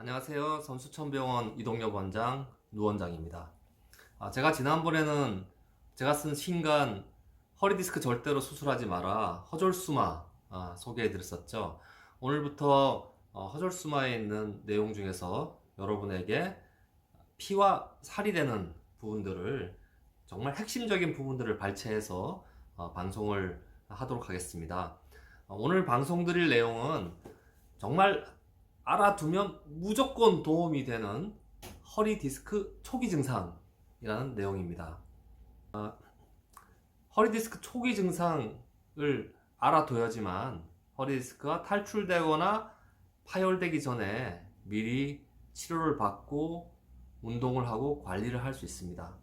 안녕하세요. 선수천병원 이동엽 원장 누원장입니다. 제가 지난번에는 제가 쓴 신간 허리디스크 절대로 수술하지 마라 허졸수마 소개해 드렸었죠. 오늘부터 허졸수마에 있는 내용 중에서 여러분에게 피와 살이 되는 부분들을 정말 핵심적인 부분들을 발췌해서 방송을 하도록 하겠습니다. 오늘 방송 드릴 내용은 정말 알아두면 무조건 도움이 되는 허리 디스크 초기 증상이라는 내용입니다. 허리 디스크 초기 증상을 알아둬야지만 허리 디스크가 탈출되거나 파열되기 전에 미리 치료를 받고 운동을 하고 관리를 할 수 있습니다.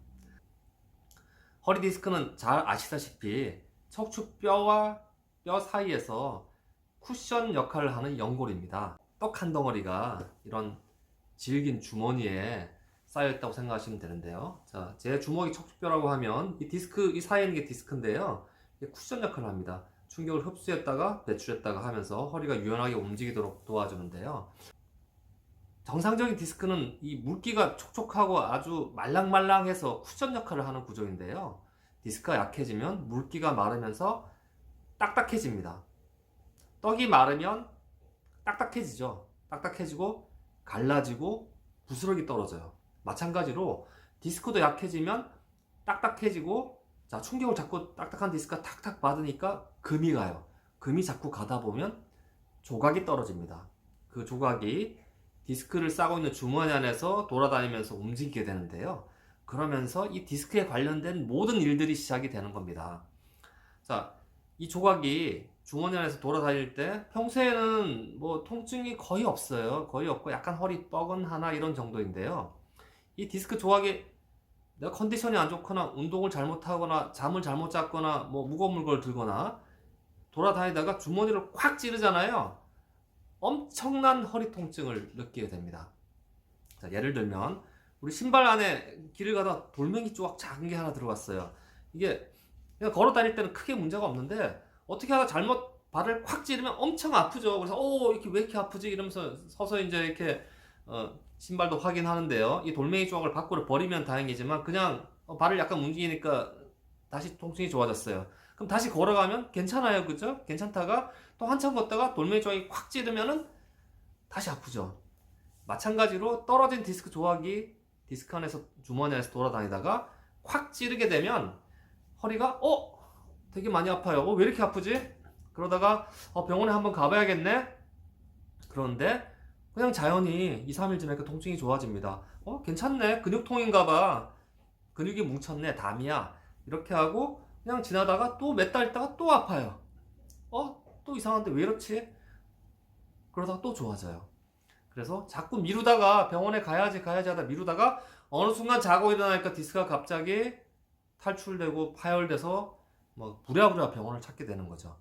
허리 디스크는 잘 아시다시피 척추뼈와 뼈 사이에서 쿠션 역할을 하는 연골입니다. 떡 한 덩어리가 이런 질긴 주머니에 쌓여있다고 생각하시면 되는데요. 자, 제 주먹이 척추뼈라고 하면 이 디스크, 이 사이에 있는 게 디스크인데요. 이게 쿠션 역할을 합니다. 충격을 흡수했다가 배출했다가 하면서 허리가 유연하게 움직이도록 도와주는데요. 정상적인 디스크는 이 물기가 촉촉하고 아주 말랑말랑해서 쿠션 역할을 하는 구조인데요. 디스크가 약해지면 물기가 마르면서 딱딱해집니다. 떡이 마르면 딱딱해지죠. 딱딱해지고 갈라지고 부스러기 떨어져요. 마찬가지로 디스크도 약해지면 딱딱해지고, 자, 충격을 자꾸 딱딱한 디스크가 탁탁 받으니까 금이 가요. 금이 자꾸 가다 보면 조각이 떨어집니다. 그 조각이 디스크를 싸고 있는 주머니 안에서 돌아다니면서 움직이게 되는데요. 그러면서 이 디스크에 관련된 모든 일들이 시작이 되는 겁니다. 자, 이 조각이 주머니 안에서 돌아다닐 때 평소에는 뭐 통증이 거의 없어요. 거의 없고 약간 허리 뻐근하나 이런 정도인데요. 이 디스크 조각이 내가 컨디션이 안 좋거나 운동을 잘못하거나 잠을 잘못 잤거나 뭐 무거운 물건을 들거나 돌아다니다가 주머니를 콱 찌르잖아요. 엄청난 허리 통증을 느끼게 됩니다. 자, 예를 들면 우리 신발 안에 길을 가다 돌멩이 조각 작은 게 하나 들어갔어요. 이게 그냥 걸어 다닐 때는 크게 문제가 없는데 어떻게 하다 잘못 발을 콱 찌르면 엄청 아프죠. 그래서 이렇게 왜 이렇게 아프지 이러면서 서서 이제 이렇게 신발도 확인하는데요. 이 돌멩이 조각을 밖으로 버리면 다행이지만 그냥 발을 약간 움직이니까 다시 통증이 좋아졌어요. 그럼 다시 걸어가면 괜찮아요, 그죠? 괜찮다가 또 한참 걷다가 돌멩이 조각이 콱 찌르면은 다시 아프죠. 마찬가지로 떨어진 디스크 조각이 디스크 안에서 주머니 안에서 돌아다니다가 콱 찌르게 되면 허리가 되게 많이 아파요. 왜 이렇게 아프지? 그러다가 병원에 한번 가봐야겠네? 그런데 그냥 자연히 2, 3일 지나니까 통증이 좋아집니다. 괜찮네. 근육통인가 봐. 근육이 뭉쳤네. 담이야. 이렇게 하고 그냥 지나다가 또 몇 달 있다가 또 아파요. 또 이상한데 왜 이렇지? 그러다가 또 좋아져요. 그래서 자꾸 미루다가 병원에 가야지 하다 미루다가 어느 순간 자고 일어나니까 디스크가 갑자기 탈출되고 파열돼서 뭐 부랴부랴 병원을 찾게 되는 거죠.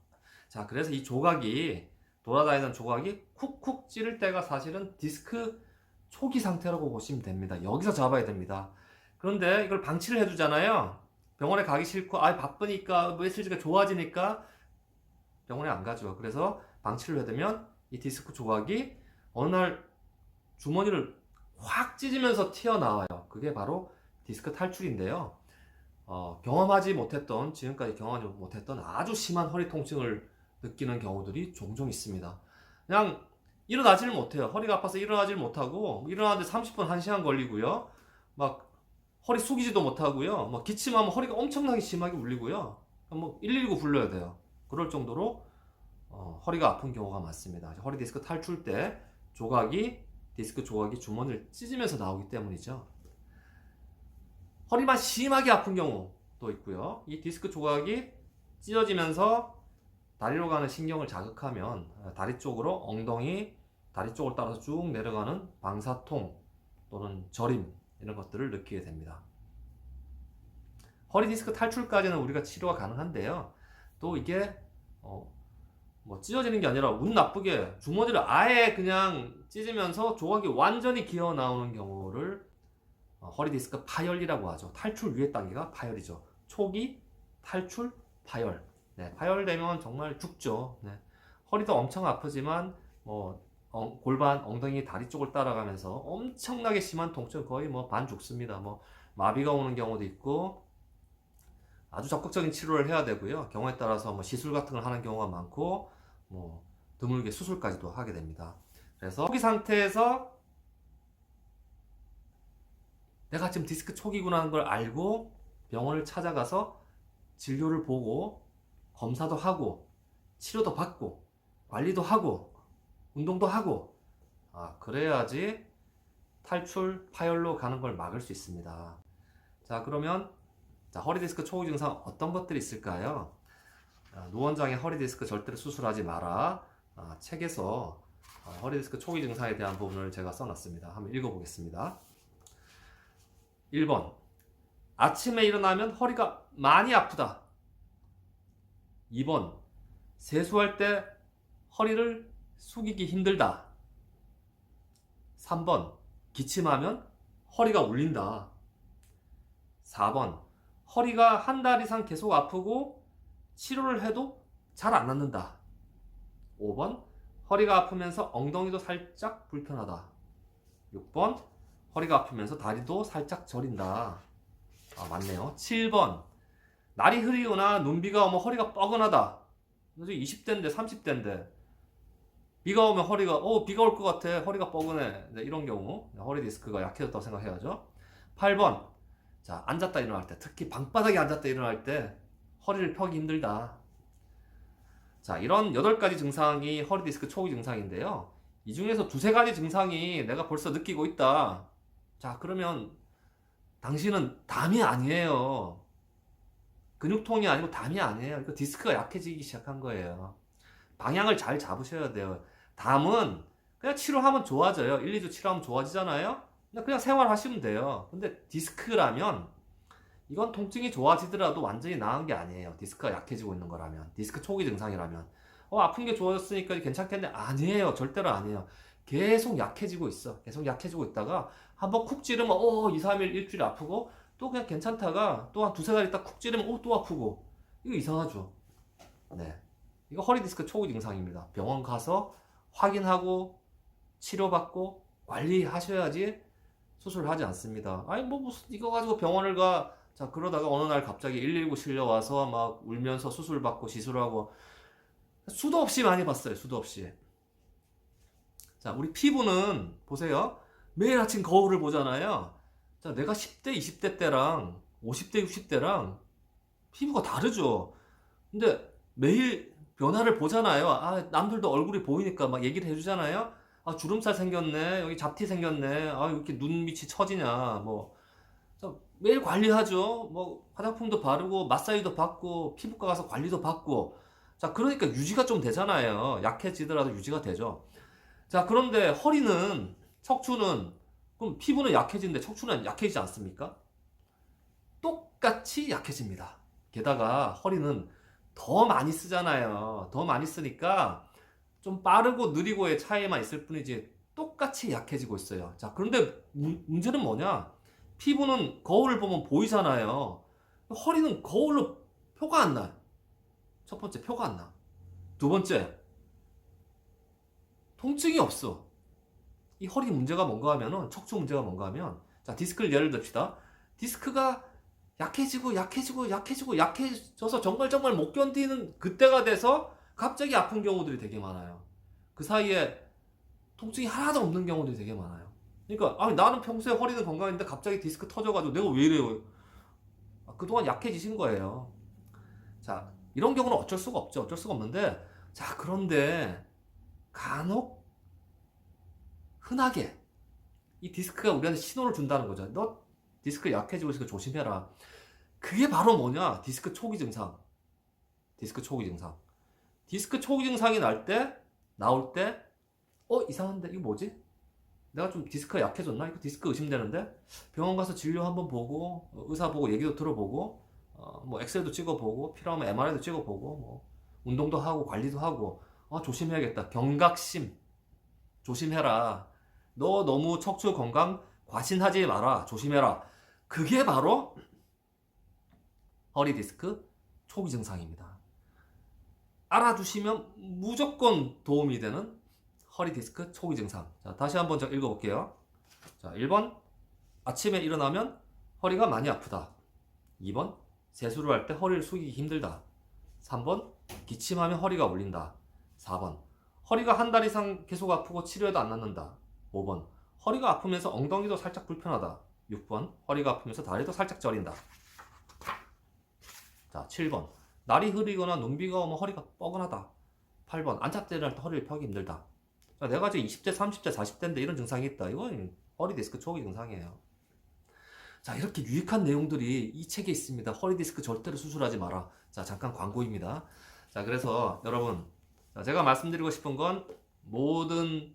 자, 그래서 이 조각이 돌아다니는 조각이 쿡쿡 찌를 때가 사실은 디스크 초기 상태라고 보시면 됩니다. 여기서 잡아야 됩니다. 그런데 이걸 방치를 해두잖아요. 병원에 가기 싫고 바쁘니까 메시지가 좋아지니까 병원에 안 가죠. 그래서 방치를 해두면 이 디스크 조각이 어느 날 주머니를 확 찢으면서 튀어나와요. 그게 바로 디스크 탈출인데요. 경험하지 못했던, 지금까지 경험하지 못했던 아주 심한 허리 통증을 느끼는 경우들이 종종 있습니다. 그냥 일어나지를 못해요. 허리가 아파서 일어나지를 못하고, 일어나는데 30분, 1시간 걸리고요. 막 허리 숙이지도 못하고요. 막 기침하면 허리가 엄청나게 심하게 울리고요. 뭐 119 불러야 돼요. 그럴 정도로 허리가 아픈 경우가 많습니다. 허리 디스크 탈출 때 디스크 조각이 주머니를 찢으면서 나오기 때문이죠. 허리만 심하게 아픈 경우도 있고요. 이 디스크 조각이 찢어지면서 다리로 가는 신경을 자극하면 다리 쪽으로 다리 쪽을 따라서 쭉 내려가는 방사통 또는 저림 이런 것들을 느끼게 됩니다. 허리 디스크 탈출까지는 우리가 치료가 가능한데요. 또 이게 뭐 찢어지는 게 아니라 운 나쁘게 주머니를 아예 그냥 찢으면서 조각이 완전히 기어 나오는 경우를 허리 디스크 파열이라고 하죠. 탈출 위의 단계가 파열이죠. 초기, 탈출, 파열. 네, 파열되면 정말 죽죠. 네. 허리도 엄청 아프지만 골반, 엉덩이, 다리 쪽을 따라가면서 엄청나게 심한 통증, 거의 뭐 반 죽습니다. 뭐 마비가 오는 경우도 있고 아주 적극적인 치료를 해야 되고요. 경우에 따라서 뭐 시술 같은 걸 하는 경우가 많고 뭐 드물게 수술까지도 하게 됩니다. 그래서 초기 상태에서 내가 지금 디스크 초기구나 하는 걸 알고 병원을 찾아가서 진료를 보고 검사도 하고 치료도 받고 관리도 하고 운동도 하고 그래야지 탈출, 파열로 가는 걸 막을 수 있습니다. 자, 그러면 허리 디스크 초기 증상 어떤 것들이 있을까요? 노원장의 허리 디스크 절대로 수술하지 마라. 책에서 허리 디스크 초기 증상에 대한 부분을 제가 써놨습니다. 한번 읽어보겠습니다. 1번, 아침에 일어나면 허리가 많이 아프다. 2번, 세수할 때 허리를 숙이기 힘들다. 3번, 기침하면 허리가 울린다. 4번, 허리가 한 달 이상 계속 아프고 치료를 해도 잘 안 낫는다. 5번, 허리가 아프면서 엉덩이도 살짝 불편하다. 6번, 허리가 아프면서 다리도 살짝 저린다. 맞네요. 7번, 날이 흐리거나 눈비가 오면 허리가 뻐근하다. 20대인데 30대인데 비가 오면 비가 올 것 같아, 허리가 뻐근해. 이런 경우 허리 디스크가 약해졌다고 생각해야죠. 8번, 자, 앉았다 일어날 때, 특히 방바닥에 앉았다 일어날 때 허리를 펴기 힘들다. 자, 이런 8가지 증상이 허리 디스크 초기 증상인데요. 이 중에서 두세 가지 증상이 내가 벌써 느끼고 있다. 자, 그러면 당신은 담이 아니에요. 근육통이 아니고 담이 아니에요. 이거 디스크가 약해지기 시작한 거예요. 방향을 잘 잡으셔야 돼요. 담은 그냥 치료하면 좋아져요. 1, 2주 치료하면 좋아지잖아요. 그냥 생활하시면 돼요. 근데 디스크라면 이건 통증이 좋아지더라도 완전히 나은 게 아니에요. 디스크가 약해지고 있는 거라면, 디스크 초기 증상이라면 아픈 게 좋아졌으니까 괜찮겠네. 아니에요. 절대로 아니에요. 계속 약해지고 있어. 계속 약해지고 있다가 한번 쿡 찌르면 2, 3일, 일주일 아프고 또 그냥 괜찮다가 또 한 두세 달 있다 쿡 찌르면 또 아프고. 이거 이상하죠. 네, 이거 허리 디스크 초기 증상입니다. 병원 가서 확인하고 치료받고 관리하셔야지 수술하지 않습니다. 아니 뭐 무슨 이거 가지고 병원을 가. 자, 그러다가 어느 날 갑자기 119 실려와서 막 울면서 수술받고 시술하고 수도 없이 많이 봤어요. 수도 없이. 자, 우리 피부는 보세요. 매일 아침 거울을 보잖아요. 자, 내가 10대, 20대 때랑 50대, 60대랑 피부가 다르죠. 근데 매일 변화를 보잖아요. 남들도 얼굴이 보이니까 막 얘기를 해주잖아요. 주름살 생겼네. 여기 잡티 생겼네. 왜 이렇게 눈 밑이 처지냐. 매일 관리하죠. 화장품도 바르고 마사지도 받고 피부과 가서 관리도 받고. 자, 그러니까 유지가 좀 되잖아요. 약해지더라도 유지가 되죠. 자, 그런데 허리는, 척추는, 그럼 피부는 약해지는데 척추는 약해지지 않습니까? 똑같이 약해집니다. 게다가 허리는 더 많이 쓰잖아요. 더 많이 쓰니까 좀 빠르고 느리고의 차이만 있을 뿐이지 똑같이 약해지고 있어요. 자, 그런데 문제는 뭐냐? 피부는 거울을 보면 보이잖아요. 허리는 거울로 표가 안 나요. 첫 번째, 표가 안 나. 두 번째, 통증이 없어. 이 허리 문제가 뭔가 하면은, 척추 문제가 뭔가 하면, 자, 디스크를 예를 듭시다. 디스크가 약해져서 정말 못 견디는 그때가 돼서 갑자기 아픈 경우들이 되게 많아요. 그 사이에 통증이 하나도 없는 경우들이 되게 많아요. 그러니까 나는 평소에 허리는 건강했는데 갑자기 디스크 터져가지고 내가 왜 이래요? 그동안 약해지신 거예요. 자, 이런 경우는 어쩔 수가 없죠. 어쩔 수가 없는데, 자, 그런데 간혹 흔하게 이 디스크가 우리한테 신호를 준다는 거죠. 너 디스크 약해지고 있으니까 조심해라. 그게 바로 뭐냐? 디스크 초기 증상. 디스크 초기 증상. 디스크 초기 증상이 나올 때, 이상한데? 이거 뭐지? 내가 좀 디스크가 약해졌나? 이거 디스크 의심되는데? 병원 가서 진료 한번 보고, 의사 보고 얘기도 들어보고, 엑스레이도 찍어보고, 필요하면 MRI도 찍어보고, 운동도 하고, 관리도 하고, 조심해야겠다. 경각심. 조심해라. 너 너무 척추 건강 과신하지 마라. 조심해라. 그게 바로 허리 디스크 초기 증상입니다. 알아두시면 무조건 도움이 되는 허리 디스크 초기 증상. 자, 다시 한번 좀 읽어볼게요. 자, 1번 아침에 일어나면 허리가 많이 아프다. 2번 세수를 할 때 허리를 숙이기 힘들다. 3번 기침하면 허리가 울린다. 4번 허리가 한 달 이상 계속 아프고 치료해도 안 낫는다. 5번 허리가 아프면서 엉덩이도 살짝 불편하다. 6번 허리가 아프면서 다리도 살짝 저린다. 자, 7번 날이 흐리거나 눈비가 오면 허리가 뻐근하다. 8번 앉아때를 할 때 허리를 펴기 힘들다. 자, 내가 지금 20대, 30대, 40대인데 이런 증상이 있다. 이건 허리 디스크 초기 증상이에요. 자, 이렇게 유익한 내용들이 이 책에 있습니다. 허리 디스크 절대로 수술하지 마라. 자, 잠깐 광고입니다. 자, 그래서 여러분, 자, 제가 말씀드리고 싶은 건 모든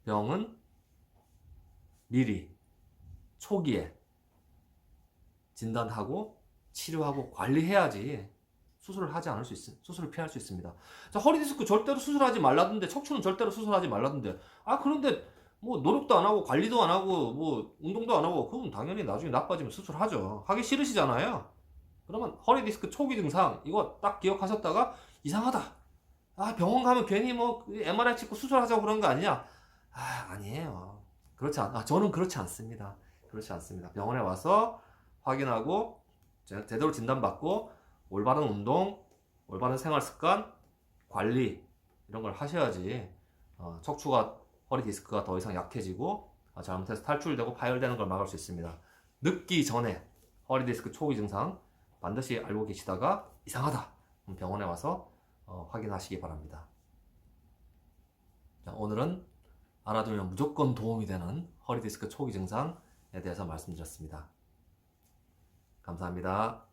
병은 미리 초기에 진단하고 치료하고 관리해야지 수술을 하지 않을 수 수술을 피할 수 있습니다. 자, 허리 디스크 절대로 수술하지 말라던데, 척추는 절대로 수술하지 말라던데. 아, 그런데 뭐 노력도 안 하고 관리도 안 하고 뭐 운동도 안 하고 그건 당연히 나중에 나빠지면 수술하죠. 하기 싫으시잖아요. 그러면 허리 디스크 초기 증상 이거 딱 기억하셨다가 이상하다. 아, 병원 가면 괜히 뭐 MRI 찍고 수술하자고 그런 거 아니냐? 아, 아니에요. 저는 그렇지 않습니다. 그렇지 않습니다. 병원에 와서 확인하고 제대로 진단받고 올바른 운동, 올바른 생활 습관, 관리 이런 걸 하셔야지 척추가 허리 디스크가 더 이상 약해지고 잘못해서 탈출되고 파열되는 걸 막을 수 있습니다. 늦기 전에 허리 디스크 초기 증상 반드시 알고 계시다가 이상하다. 그럼 병원에 와서 확인하시기 바랍니다. 자, 오늘은 알아두면 무조건 도움이 되는 허리 디스크 초기 증상에 대해서 말씀드렸습니다. 감사합니다.